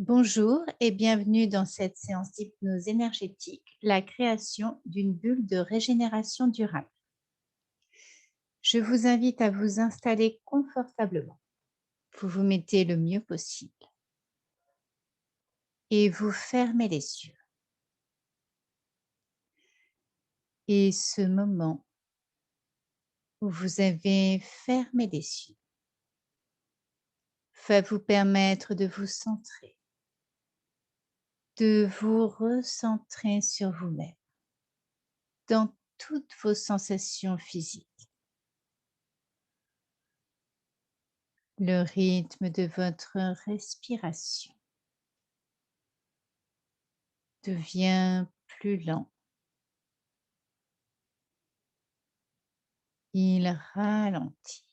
Bonjour et bienvenue dans cette séance d'hypnose énergétique, la création d'une bulle de régénération durable. Je vous invite à vous installer confortablement. Vous vous mettez le mieux possible et vous fermez les yeux. Et ce moment où vous avez fermé les yeux va vous permettre de vous centrer, de vous recentrer sur vous-même, dans toutes vos sensations physiques. Le rythme de votre respiration devient plus lent. Il ralentit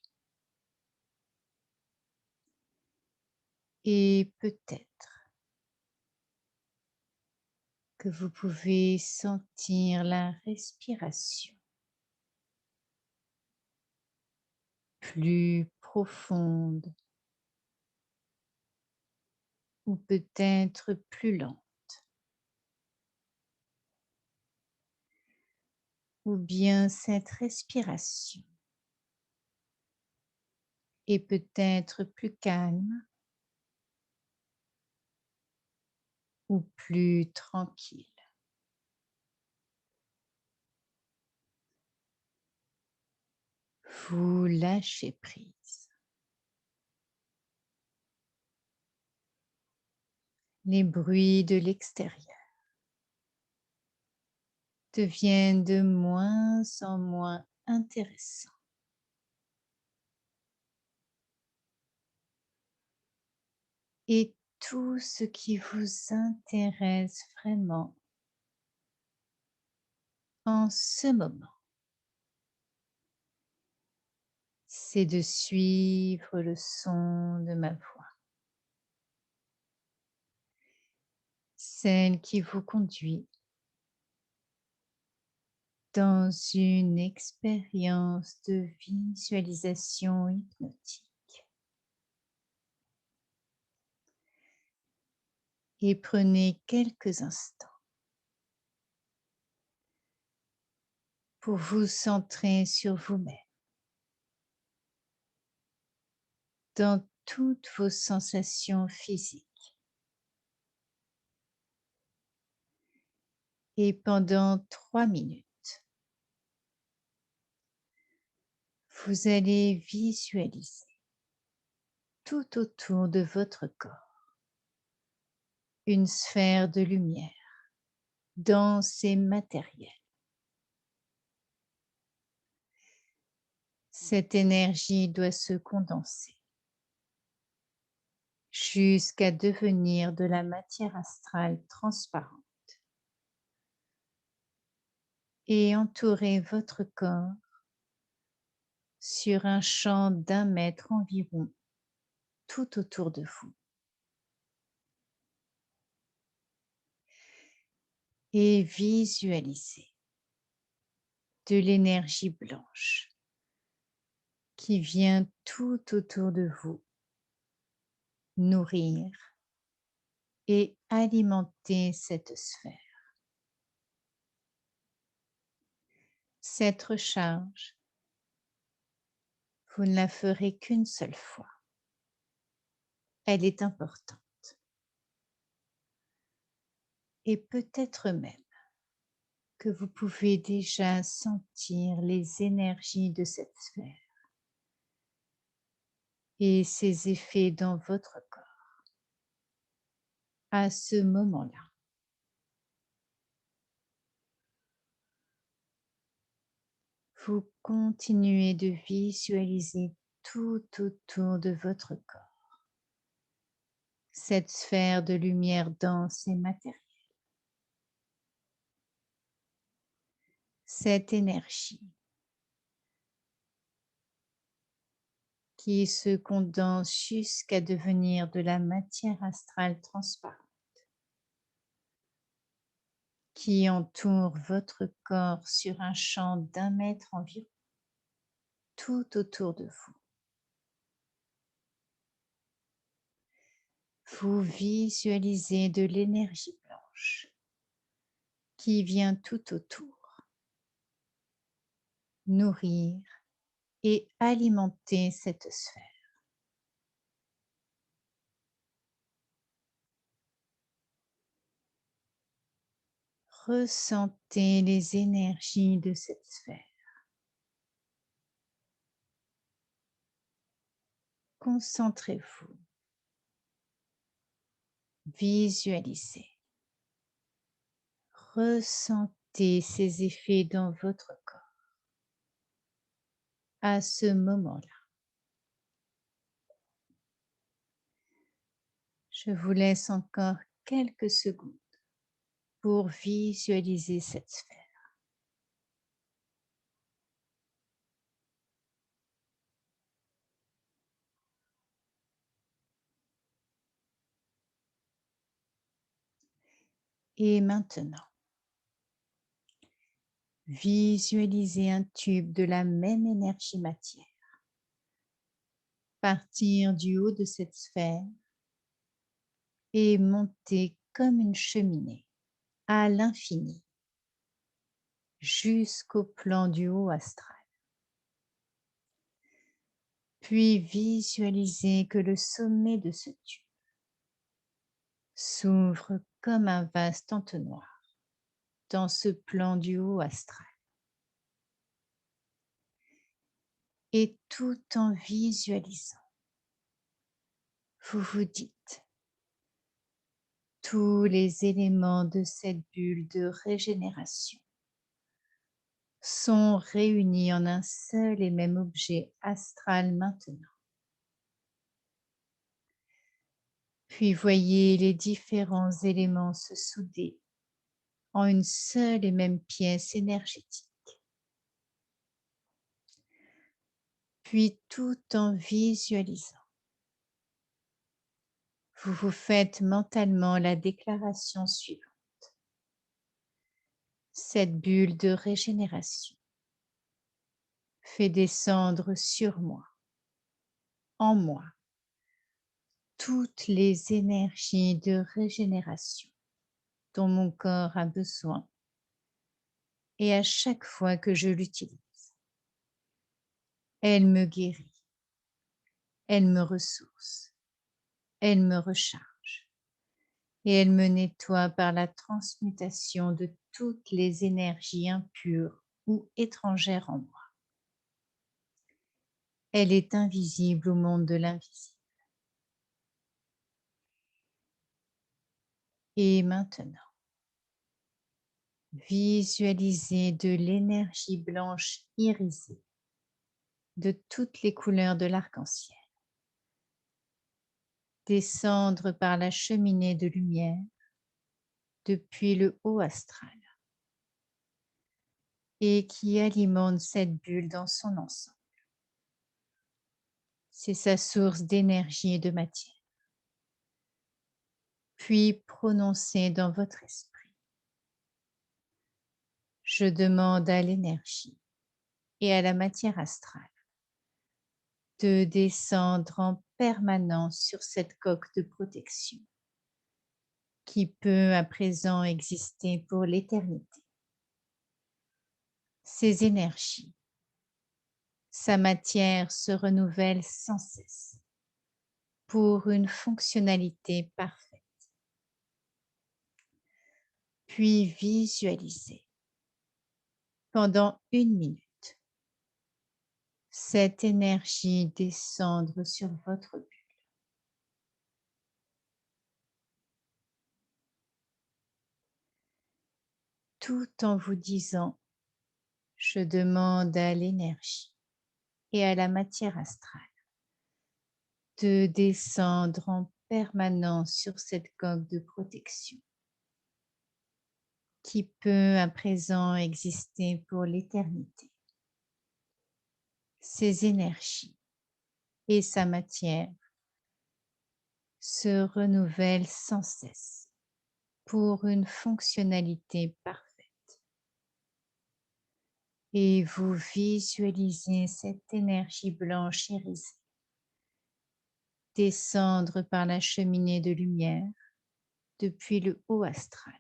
et peut-être que vous pouvez sentir la respiration plus profonde ou peut-être plus lente, ou bien cette respiration est peut-être plus calme ou plus tranquille. Vous lâchez prise. Les bruits de l'extérieur deviennent de moins en moins intéressants. Et tout ce qui vous intéresse vraiment en ce moment, c'est de suivre le son de ma voix, celle qui vous conduit dans une expérience de visualisation hypnotique. Et prenez quelques instants pour vous centrer sur vous-même, dans toutes vos sensations physiques. Et pendant 3 minutes, vous allez visualiser tout autour de votre corps une sphère de lumière dense et matérielle. Cette énergie doit se condenser jusqu'à devenir de la matière astrale transparente et entourer votre corps sur un champ d'1 mètre environ tout autour de vous. Et visualisez de l'énergie blanche qui vient tout autour de vous nourrir et alimenter cette sphère. Cette recharge, vous ne la ferez qu'une seule fois. Elle est importante. Et peut-être même que vous pouvez déjà sentir les énergies de cette sphère et ses effets dans votre corps à ce moment-là. Vous continuez de visualiser tout autour de votre corps cette sphère de lumière dense et matérielle. Cette énergie qui se condense jusqu'à devenir de la matière astrale transparente, qui entoure votre corps sur un champ d'1 mètre environ, tout autour de vous. Vous visualisez de l'énergie blanche qui vient tout autour, nourrir et alimenter cette sphère. Ressentez les énergies de cette sphère. Concentrez-vous. Visualisez. Ressentez ces effets dans votre corps à ce moment-là. Je vous laisse encore quelques secondes pour visualiser cette sphère. Et maintenant, visualisez un tube de la même énergie matière partir du haut de cette sphère et monter comme une cheminée à l'infini jusqu'au plan du haut astral. Puis visualisez que le sommet de ce tube s'ouvre comme un vaste entonnoir dans ce plan du haut astral. Et tout en visualisant, vous vous dites, tous les éléments de cette bulle de régénération sont réunis en un seul et même objet astral maintenant. Puis voyez les différents éléments se souder en une seule et même pièce énergétique. Puis tout en visualisant, vous vous faites mentalement la déclaration suivante. Cette bulle de régénération fait descendre sur moi, en moi, toutes les énergies de régénération dont mon corps a besoin et à chaque fois que je l'utilise, elle me guérit, elle me ressource, elle me recharge et elle me nettoie par la transmutation de toutes les énergies impures ou étrangères en moi. Elle est invisible au monde de l'invisible. Et maintenant, visualisez de l'énergie blanche irisée de toutes les couleurs de l'arc-en-ciel descendre par la cheminée de lumière depuis le haut astral et qui alimente cette bulle dans son ensemble. C'est sa source d'énergie et de matière. Puis prononcez dans votre esprit. Je demande à l'énergie et à la matière astrale de descendre en permanence sur cette coque de protection qui peut à présent exister pour l'éternité. Ces énergies, sa matière se renouvelle sans cesse pour une fonctionnalité parfaite. Puis visualisez pendant 1 minute cette énergie descendre sur votre bulle. Tout en vous disant, je demande à l'énergie et à la matière astrale de descendre en permanence sur cette coque de protection qui peut à présent exister pour l'éternité. Ces énergies et sa matière se renouvellent sans cesse pour une fonctionnalité parfaite. Et vous visualisez cette énergie blanche irisée descendre par la cheminée de lumière depuis le haut astral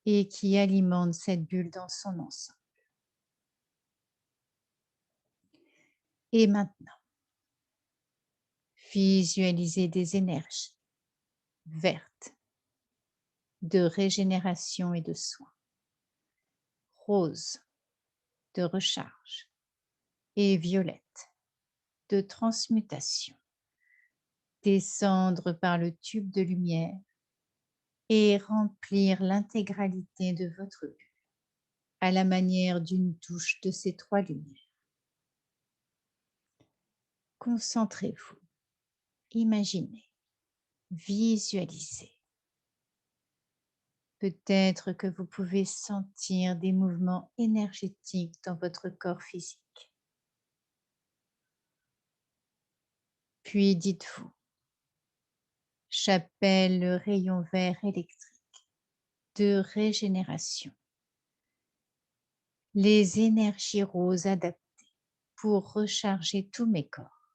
et qui alimente cette bulle dans son ensemble. Et maintenant, visualisez des énergies vertes de régénération et de soin, roses de recharge et violettes de transmutation descendre par le tube de lumière et remplir l'intégralité de votre bulle à la manière d'une touche de ces trois lumières. Concentrez-vous, imaginez, visualisez. Peut-être que vous pouvez sentir des mouvements énergétiques dans votre corps physique. Puis dites-vous, j'appelle le rayon vert électrique de régénération, les énergies roses adaptées pour recharger tous mes corps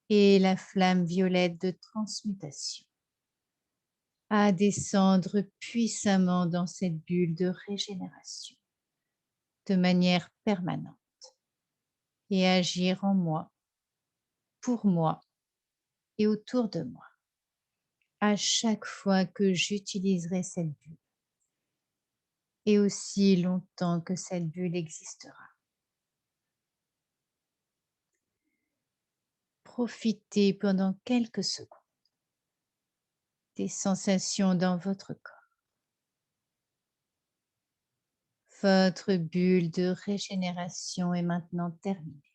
et la flamme violette de transmutation à descendre puissamment dans cette bulle de régénération de manière permanente et agir en moi, pour moi et autour de moi à chaque fois que j'utiliserai cette bulle et aussi longtemps que cette bulle existera. Profitez pendant quelques secondes des sensations dans votre corps. Votre bulle de régénération est maintenant terminée.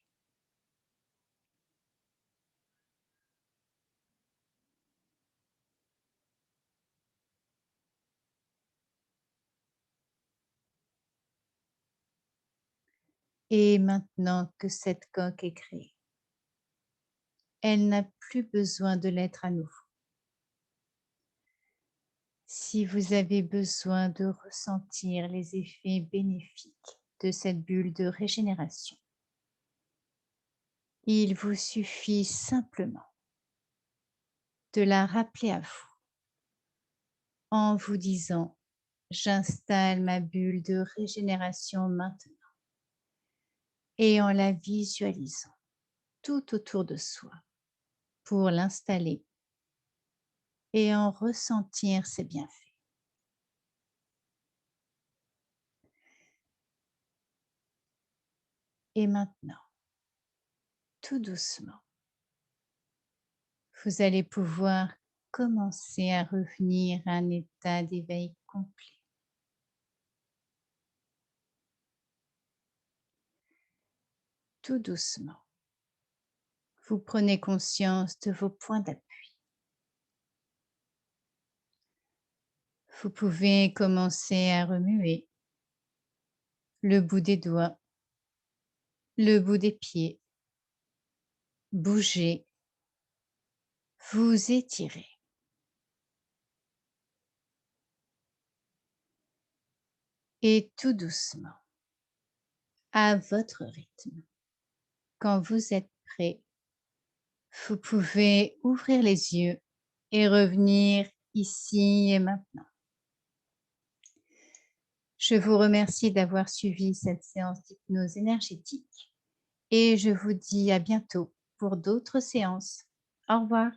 Et maintenant que cette coque est créée, elle n'a plus besoin de l'être à nouveau. Si vous avez besoin de ressentir les effets bénéfiques de cette bulle de régénération, il vous suffit simplement de la rappeler à vous en vous disant « J'installe ma bulle de régénération maintenant » et en la visualisant tout autour de soi pour l'installer et en ressentir ses bienfaits. Et maintenant, tout doucement, vous allez pouvoir commencer à revenir à un état d'éveil complet. Tout doucement, vous prenez conscience de vos points d'appui. Vous pouvez commencer à remuer le bout des doigts, le bout des pieds, bouger, vous étirer. Et tout doucement, à votre rythme, quand vous êtes prêt, vous pouvez ouvrir les yeux et revenir ici et maintenant. Je vous remercie d'avoir suivi cette séance d'hypnose énergétique et je vous dis à bientôt pour d'autres séances. Au revoir.